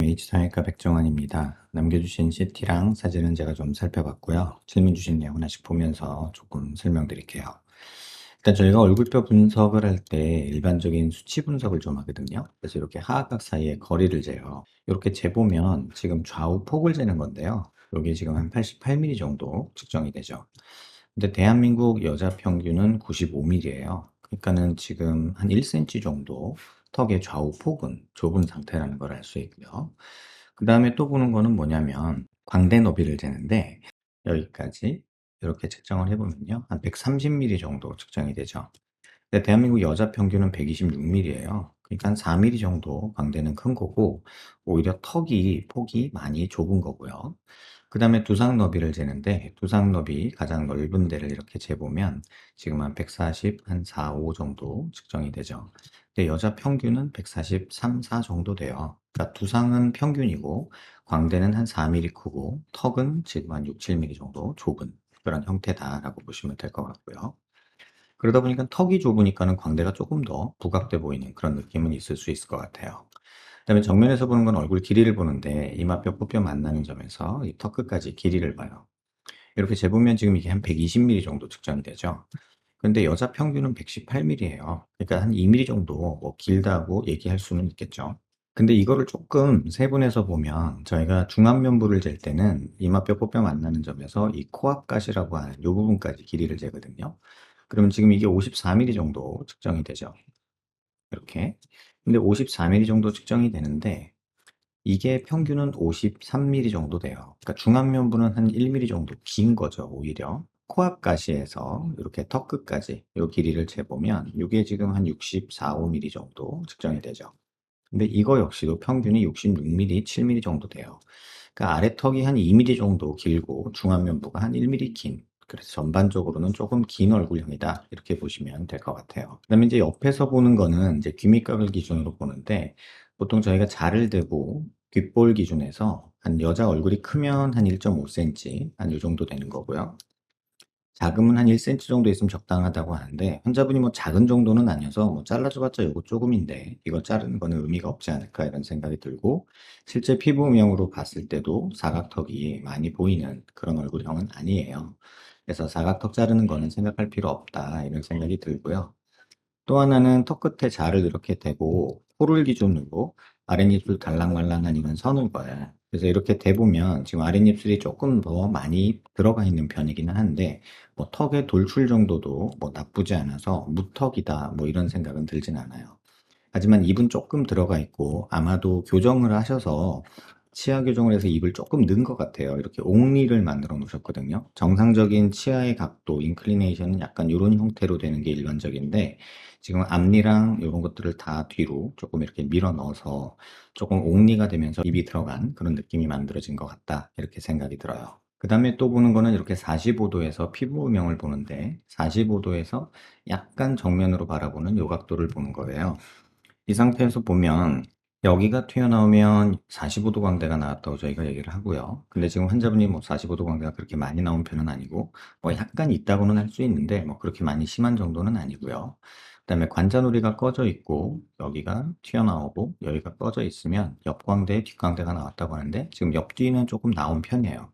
H상외과 백종원입니다. 남겨주신 CT랑 사진은 제가 좀 살펴봤고요. 질문 주신 내용 하나씩 보면서 조금 설명드릴게요. 일단 저희가 얼굴뼈 분석을 할 때 일반적인 수치 분석을 좀 하거든요. 그래서 이렇게 하악각 사이의 거리를 재요. 이렇게 재보면 지금 좌우 폭을 재는 건데요. 여기 지금 한 88mm 정도 측정이 되죠. 근데 대한민국 여자 평균은 95mm예요. 그러니까는 지금 한 1cm 정도 턱의 좌우 폭은 좁은 상태라는 걸 알 수 있고요. 그 다음에 또 보는 거는 뭐냐면 광대 너비를 재는데 여기까지 이렇게 측정을 해보면요. 한 130mm 정도 측정이 되죠. 근데 대한민국 여자 평균은 126mm예요. 그러니까 한 4mm 정도 광대는 큰 거고 오히려 턱이 폭이 많이 좁은 거고요. 그 다음에 두상 너비를 재는데 두상 너비 가장 넓은 데를 이렇게 재보면 지금 한 140, 한 4, 5 정도 측정이 되죠. 근데 여자 평균은 143, 4 정도 돼요. 그러니까 두상은 평균이고 광대는 한 4mm 크고 턱은 지금 한 6, 7mm 정도 좁은 그런 형태다라고 보시면 될 것 같고요. 그러다 보니까 턱이 좁으니까는 광대가 조금 더 부각돼 보이는 그런 느낌은 있을 수 있을 것 같아요. 그다음에 정면에서 보는 건 얼굴 길이를 보는데 이마뼈, 코뼈 만나는 점에서 이 턱 끝까지 길이를 봐요. 이렇게 재보면 지금 이게 한 120mm 정도 측정이 되죠. 근데 여자 평균은 118mm예요. 그러니까 한 2mm 정도 뭐 길다고 얘기할 수는 있겠죠. 근데 이거를 조금 세분해서 보면 저희가 중안면부를 잴 때는 이마뼈, 코뼈 만나는 점에서 이 코앞가시라고 하는 이 부분까지 길이를 재거든요. 그러면 지금 이게 54mm 정도 측정이 되죠. 이렇게. 근데 54mm 정도 측정이 되는데 이게 평균은 53mm 정도 돼요. 그러니까 중안면부는 한 1mm 정도 긴 거죠, 오히려. 코앞 가시에서 이렇게 턱 끝까지 이 길이를 재보면 이게 지금 한 64, 5mm 정도 측정이 되죠. 근데 이거 역시도 평균이 66mm, 7mm 정도 돼요. 그러니까 아래턱이 한 2mm 정도 길고 중안면부가 한 1mm 긴. 그래서 전반적으로는 조금 긴 얼굴형이다. 이렇게 보시면 될 것 같아요. 그다음에 이제 옆에서 보는 거는 이제 귀밑각을 기준으로 보는데 보통 저희가 자를 대고 귓볼 기준에서 한 여자 얼굴이 크면 한 1.5cm 한 요 정도 되는 거고요. 작으면 한 1cm 정도 있으면 적당하다고 하는데 환자분이 뭐 작은 정도는 아니어서 뭐 잘라줘봤자 요거 조금인데 이거 자르는 거는 의미가 없지 않을까 이런 생각이 들고 실제 피부음영으로 봤을 때도 사각턱이 많이 보이는 그런 얼굴형은 아니에요. 그래서 사각턱 자르는 거는 생각할 필요 없다 이런 생각이 들고요. 또 하나는 턱 끝에 자를 이렇게 대고 코를 기준으로 아랫입술 달랑말랑한 이런 선을 봐요. 그래서 이렇게 대보면 지금 아랫입술이 조금 더 많이 들어가 있는 편이기는 한데 뭐 턱의 돌출 정도도 뭐 나쁘지 않아서 무턱이다 뭐 이런 생각은 들진 않아요. 하지만 입은 조금 들어가 있고 아마도 교정을 하셔서 치아 교정을 해서 입을 조금 넣은 것 같아요. 이렇게 옥리를 만들어 놓으셨거든요. 정상적인 치아의 각도, 인클리네이션은 약간 이런 형태로 되는 게 일반적인데 지금 앞니랑 이런 것들을 다 뒤로 조금 이렇게 밀어 넣어서 조금 옥리가 되면서 입이 들어간 그런 느낌이 만들어진 것 같다. 이렇게 생각이 들어요. 그 다음에 또 보는 거는 이렇게 45도에서 피부 음영을 보는데 45도에서 약간 정면으로 바라보는 요 각도를 보는 거예요. 이 상태에서 보면 여기가 튀어나오면 45도 광대가 나왔다고 저희가 얘기를 하고요. 근데 지금 환자분이 뭐 45도 광대가 그렇게 많이 나온 편은 아니고 뭐 약간 있다고는 할 수 있는데 뭐 그렇게 많이 심한 정도는 아니고요. 그다음에 관자놀이가 꺼져 있고 여기가 튀어나오고 여기가 꺼져 있으면 옆광대에 뒷광대가 나왔다고 하는데 지금 옆뒤는 조금 나온 편이에요.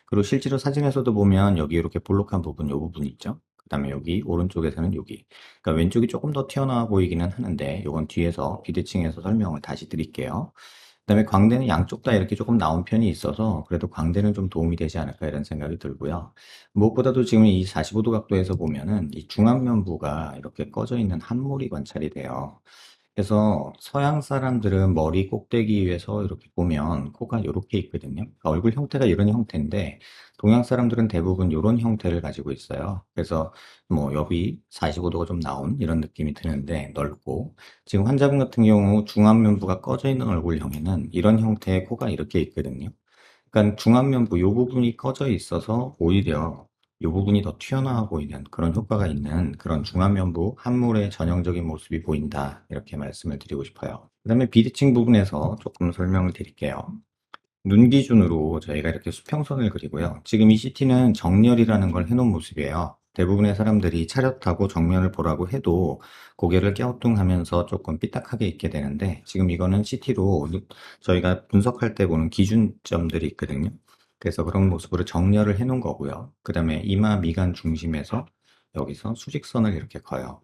그리고 실제로 사진에서도 보면 여기 이렇게 볼록한 부분, 요 부분 있죠? 그 다음에 여기 오른쪽에서는 여기. 그러니까 왼쪽이 조금 더 튀어나와 보이기는 하는데 요건 뒤에서 비대칭해서 설명을 다시 드릴게요. 그다음에 광대는 양쪽 다 이렇게 조금 나온 편이 있어서 그래도 광대는 좀 도움이 되지 않을까 이런 생각이 들고요. 무엇보다도 지금 이 45도 각도에서 보면은 이 중앙면부가 이렇게 꺼져 있는 함몰이 관찰이 돼요. 그래서 서양 사람들은 머리 꼭대기 위에서 이렇게 보면 코가 이렇게 있거든요. 그러니까 얼굴 형태가 이런 형태인데 동양 사람들은 대부분 이런 형태를 가지고 있어요. 그래서 뭐 옆이 45도가 좀 나온 이런 느낌이 드는데 넓고 지금 환자분 같은 경우 중안면부가 꺼져 있는 얼굴형에는 이런 형태의 코가 이렇게 있거든요. 그러니까 중안면부 요 부분이 꺼져 있어서 오히려 요 부분이 더 튀어나와 보이는 그런 효과가 있는 그런 중안면부 함몰의 전형적인 모습이 보인다. 이렇게 말씀을 드리고 싶어요. 그다음에 비대칭 부분에서 조금 설명을 드릴게요. 눈 기준으로 저희가 이렇게 수평선을 그리고요. 지금 이 CT는 정렬이라는 걸 해놓은 모습이에요. 대부분의 사람들이 차렷하고 정면을 보라고 해도 고개를 갸우뚱하면서 조금 삐딱하게 있게 되는데 지금 이거는 CT로 저희가 분석할 때 보는 기준점들이 있거든요. 그래서 그런 모습으로 정렬을 해 놓은 거고요. 그 다음에 이마 미간 중심에서 여기서 수직선을 이렇게 그어요.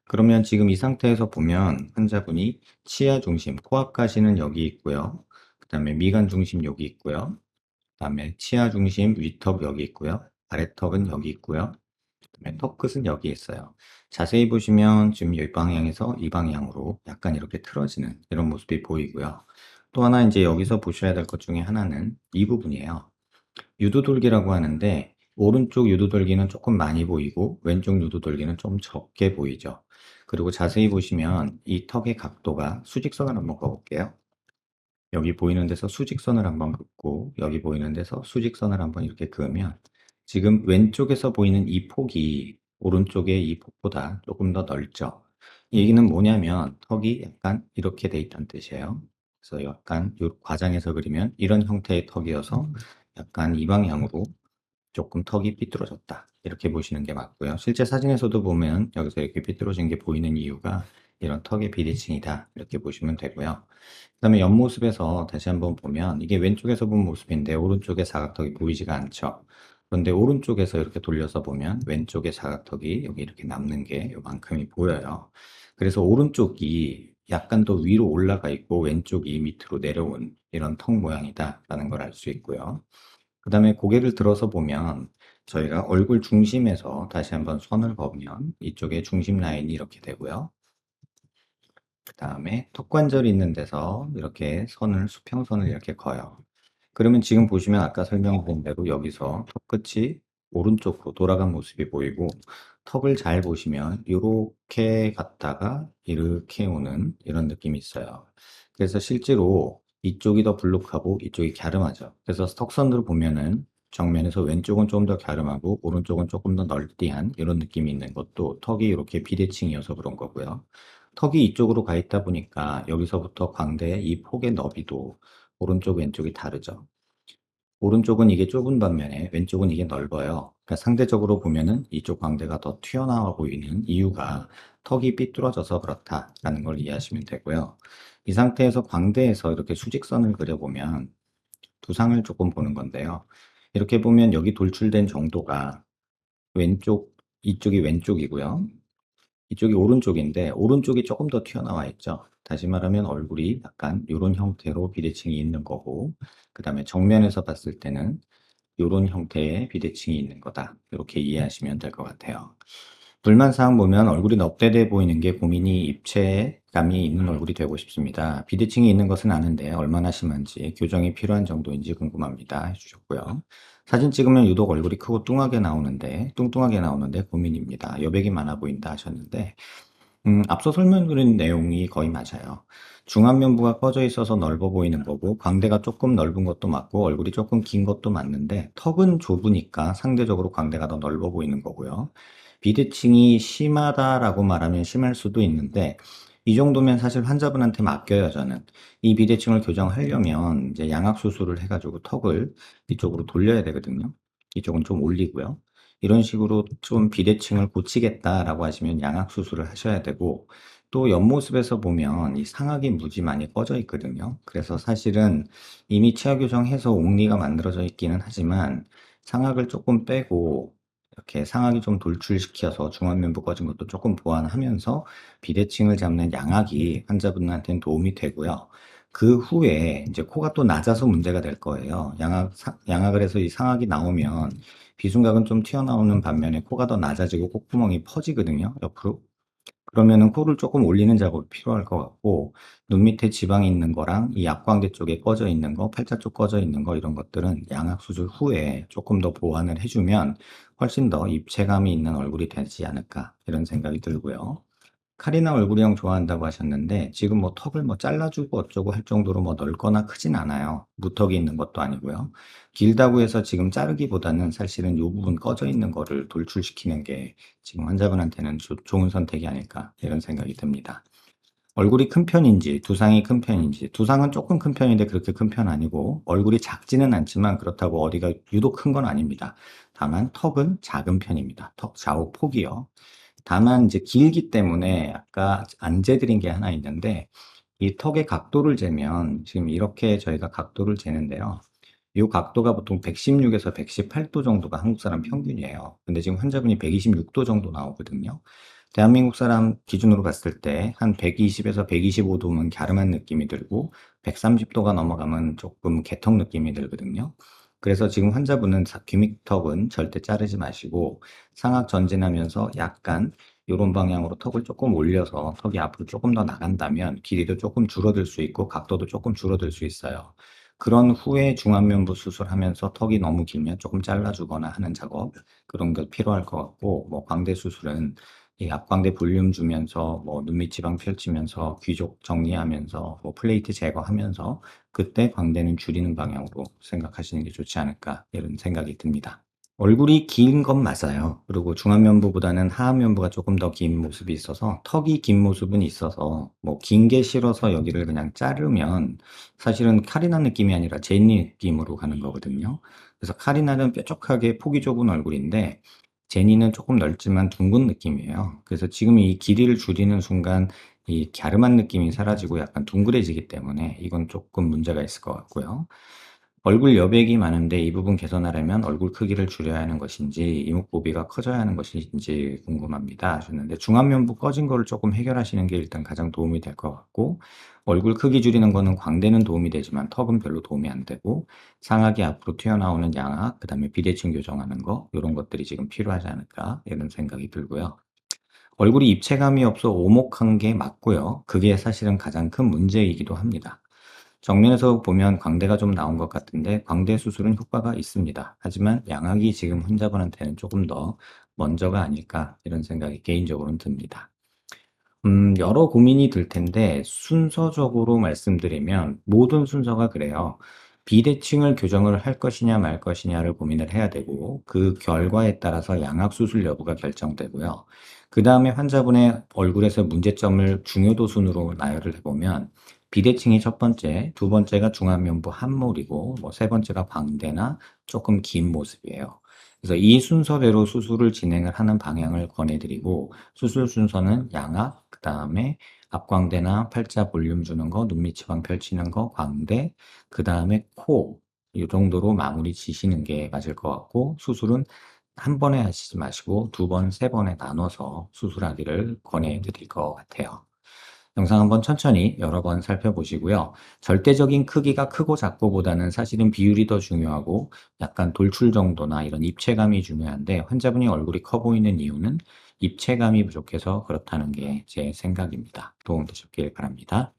그러면 지금 이 상태에서 보면 환자분이 치아 중심, 코앞 가시는 여기 있고요. 그 다음에 미간 중심 여기 있고요. 그 다음에 치아 중심 위턱 여기 있고요. 아래턱은 여기 있고요. 그다음에 턱 끝은 여기 있어요. 자세히 보시면 지금 이 방향에서 이 방향으로 약간 이렇게 틀어지는 이런 모습이 보이고요. 또 하나 이제 여기서 보셔야 될 것 중에 하나는 이 부분이에요. 유두돌기라고 하는데 오른쪽 유두돌기는 조금 많이 보이고 왼쪽 유두돌기는 좀 적게 보이죠. 그리고 자세히 보시면 이 턱의 각도가 수직선을 한번 그어볼게요. 여기 보이는 데서 수직선을 한번 긋고 여기 보이는 데서 수직선을 한번 이렇게 그으면 지금 왼쪽에서 보이는 이 폭이 오른쪽의 이 폭보다 조금 더 넓죠. 이 얘기는 뭐냐면 턱이 약간 이렇게 돼 있다는 뜻이에요. 그래서 약간 이 과장해서 그리면 이런 형태의 턱이어서 약간 이 방향으로 조금 턱이 삐뚤어졌다. 이렇게 보시는 게 맞고요. 실제 사진에서도 보면 여기서 이렇게 삐뚤어진 게 보이는 이유가 이런 턱의 비대칭이다. 이렇게 보시면 되고요. 그다음에 옆모습에서 다시 한번 보면 이게 왼쪽에서 본 모습인데 오른쪽에 사각턱이 보이지가 않죠. 그런데 오른쪽에서 이렇게 돌려서 보면 왼쪽에 사각턱이 여기 이렇게 남는 게 요만큼이 보여요. 그래서 오른쪽이 약간 더 위로 올라가 있고 왼쪽이 밑으로 내려온 이런 턱 모양이다라는 걸 알 수 있고요. 그다음에 고개를 들어서 보면 저희가 얼굴 중심에서 다시 한번 선을 그으면 이쪽에 중심 라인이 이렇게 되고요. 그 다음에 턱관절이 있는 데서 이렇게 수평선을 이렇게 그어요. 그러면 지금 보시면 아까 설명드린 대로 여기서 턱 끝이 오른쪽으로 돌아간 모습이 보이고 턱을 잘 보시면 이렇게 갔다가 이렇게 오는 이런 느낌이 있어요. 그래서 실제로 이쪽이 더 불룩하고 이쪽이 갸름하죠. 그래서 턱선으로 보면은 정면에서 왼쪽은 좀 더 갸름하고 오른쪽은 조금 더 널띠한 이런 느낌이 있는 것도 턱이 이렇게 비대칭이어서 그런 거고요. 턱이 이쪽으로 가 있다 보니까 여기서부터 광대의 이 폭의 너비도 오른쪽 왼쪽이 다르죠. 오른쪽은 이게 좁은 반면에 왼쪽은 이게 넓어요. 그러니까 상대적으로 보면은 이쪽 광대가 더 튀어나와 보이는 이유가 턱이 삐뚤어져서 그렇다라는 걸 이해하시면 되고요. 이 상태에서 광대에서 이렇게 수직선을 그려보면 두상을 조금 보는 건데요. 이렇게 보면 여기 돌출된 정도가 왼쪽, 이쪽이 왼쪽이고요. 이쪽이 오른쪽인데 오른쪽이 조금 더 튀어나와 있죠. 다시 말하면 얼굴이 약간 이런 형태로 비대칭이 있는 거고 그 다음에 정면에서 봤을 때는 이런 형태의 비대칭이 있는 거다. 이렇게 이해하시면 될 것 같아요. 불만사항 보면 얼굴이 넙대대 보이는 게 고민이 입체감이 있는 얼굴이 되고 싶습니다. 비대칭이 있는 것은 아는데 얼마나 심한지 교정이 필요한 정도인지 궁금합니다. 해주셨고요. 사진 찍으면 유독 얼굴이 크고 뚱뚱하게 나오는데 고민입니다. 여백이 많아 보인다 하셨는데 앞서 설명드린 내용이 거의 맞아요. 중안면부가 꺼져 있어서 넓어 보이는 거고 광대가 조금 넓은 것도 맞고 얼굴이 조금 긴 것도 맞는데 턱은 좁으니까 상대적으로 광대가 더 넓어 보이는 거고요. 비대칭이 심하다라고 말하면 심할 수도 있는데 이 정도면 사실 환자분한테 맡겨요, 저는. 이 비대칭을 교정하려면 이제 양악 수술을 해가지고 턱을 이쪽으로 돌려야 되거든요. 이쪽은 좀 올리고요. 이런 식으로 좀 비대칭을 고치겠다라고 하시면 양악 수술을 하셔야 되고 또 옆모습에서 보면 이 상악이 무지 많이 꺼져 있거든요. 그래서 사실은 이미 치아 교정해서 옥리가 만들어져 있기는 하지만 상악을 조금 빼고 이렇게 상악이 좀 돌출시켜서 중안면부 꺼진 것도 조금 보완하면서 비대칭을 잡는 양악이 환자분한테는 도움이 되고요. 그 후에 이제 코가 또 낮아서 문제가 될 거예요. 양악을 해서 이 상악이 나오면 비순각은 좀 튀어나오는 반면에 코가 더 낮아지고 콧구멍이 퍼지거든요, 옆으로. 그러면은 코를 조금 올리는 작업이 필요할 것 같고, 눈 밑에 지방이 있는 거랑 이 앞광대 쪽에 꺼져 있는 거, 팔자 쪽 꺼져 있는 거, 이런 것들은 양악 수술 후에 조금 더 보완을 해주면 훨씬 더 입체감이 있는 얼굴이 되지 않을까, 이런 생각이 들고요. 카리나 얼굴형 좋아한다고 하셨는데 지금 뭐 턱을 뭐 잘라주고 어쩌고 할 정도로 뭐 넓거나 크진 않아요. 무턱이 있는 것도 아니고요. 길다고 해서 지금 자르기보다는 사실은 이 부분 꺼져 있는 거를 돌출시키는 게 지금 환자분한테는 좋은 선택이 아닐까 이런 생각이 듭니다. 얼굴이 큰 편인지 두상이 큰 편인지, 두상은 조금 큰 편인데 그렇게 큰 편 아니고 얼굴이 작지는 않지만 그렇다고 어디가 유독 큰 건 아닙니다. 다만 턱은 작은 편입니다. 턱 좌우 폭이요. 다만 이제 길기 때문에 아까 안 재드린 게 하나 있는데, 이 턱의 각도를 재면 지금 이렇게 저희가 각도를 재는데요. 이 각도가 보통 116에서 118도 정도가 한국 사람 평균이에요. 근데 지금 환자분이 126도 정도 나오거든요. 대한민국 사람 기준으로 봤을 때 한 120에서 125도면 갸름한 느낌이 들고 130도가 넘어가면 조금 개턱 느낌이 들거든요. 그래서 지금 환자분은 귀밑턱은 절대 자르지 마시고 상악 전진하면서 약간 이런 방향으로 턱을 조금 올려서 턱이 앞으로 조금 더 나간다면 길이도 조금 줄어들 수 있고 각도도 조금 줄어들 수 있어요. 그런 후에 중안면부 수술하면서 턱이 너무 길면 조금 잘라주거나 하는 작업, 그런 게 필요할 것 같고, 뭐 광대 수술은 이 앞광대 볼륨 주면서 뭐 눈밑 지방 펼치면서 귀족 정리하면서 뭐 플레이트 제거하면서 그때 광대는 줄이는 방향으로 생각하시는 게 좋지 않을까 이런 생각이 듭니다. 얼굴이 긴 건 맞아요. 그리고 중안면부보다는 하안면부가 조금 더 긴 모습이 있어서 턱이 긴 모습은 있어서 뭐 긴 게 싫어서 여기를 그냥 자르면 사실은 카리나 느낌이 아니라 제니 느낌으로 가는 거거든요. 그래서 카리나는 뾰족하게 폭이 좁은 얼굴인데 제니는 조금 넓지만 둥근 느낌이에요. 그래서 지금 이 길이를 줄이는 순간 이 갸름한 느낌이 사라지고 약간 둥그레지기 때문에 이건 조금 문제가 있을 것 같고요. 얼굴 여백이 많은데 이 부분 개선하려면 얼굴 크기를 줄여야 하는 것인지 이목구비가 커져야 하는 것인지 궁금합니다 하셨는데, 중안면부 꺼진 거를 조금 해결하시는 게 일단 가장 도움이 될 것 같고, 얼굴 크기 줄이는 거는 광대는 도움이 되지만 턱은 별로 도움이 안 되고, 상악이 앞으로 튀어나오는 양악, 그 다음에 비대칭 교정하는 거, 이런 것들이 지금 필요하지 않을까 이런 생각이 들고요. 얼굴이 입체감이 없어 오목한 게 맞고요. 그게 사실은 가장 큰 문제이기도 합니다. 정면에서 보면 광대가 좀 나온 것 같은데 광대 수술은 효과가 있습니다. 하지만 양악이 지금 환자분한테는 조금 더 먼저가 아닐까 이런 생각이 개인적으로는 듭니다. 여러 고민이 들 텐데 순서적으로 말씀드리면 모든 순서가 그래요. 비대칭을 교정을 할 것이냐 말 것이냐를 고민을 해야 되고 그 결과에 따라서 양악 수술 여부가 결정되고요. 그 다음에 환자분의 얼굴에서 문제점을 중요도 순으로 나열을 해보면 비대칭이 첫 번째, 두 번째가 중안면부 함몰이고 뭐 세 번째가 광대나 조금 긴 모습이에요. 그래서 이 순서대로 수술을 진행을 하는 방향을 권해드리고, 수술 순서는 양악, 그 다음에 앞광대나 팔자 볼륨 주는 거, 눈밑 지방 펼치는 거, 광대, 그 다음에 코, 이 정도로 마무리 지시는 게 맞을 것 같고, 수술은 한 번에 하시지 마시고 두 번, 세 번에 나눠서 수술하기를 권해드릴 것 같아요. 영상 한번 천천히 여러 번 살펴보시고요. 절대적인 크기가 크고 작고보다는 사실은 비율이 더 중요하고 약간 돌출 정도나 이런 입체감이 중요한데, 환자분이 얼굴이 커 보이는 이유는 입체감이 부족해서 그렇다는 게 제 생각입니다. 도움 되셨길 바랍니다.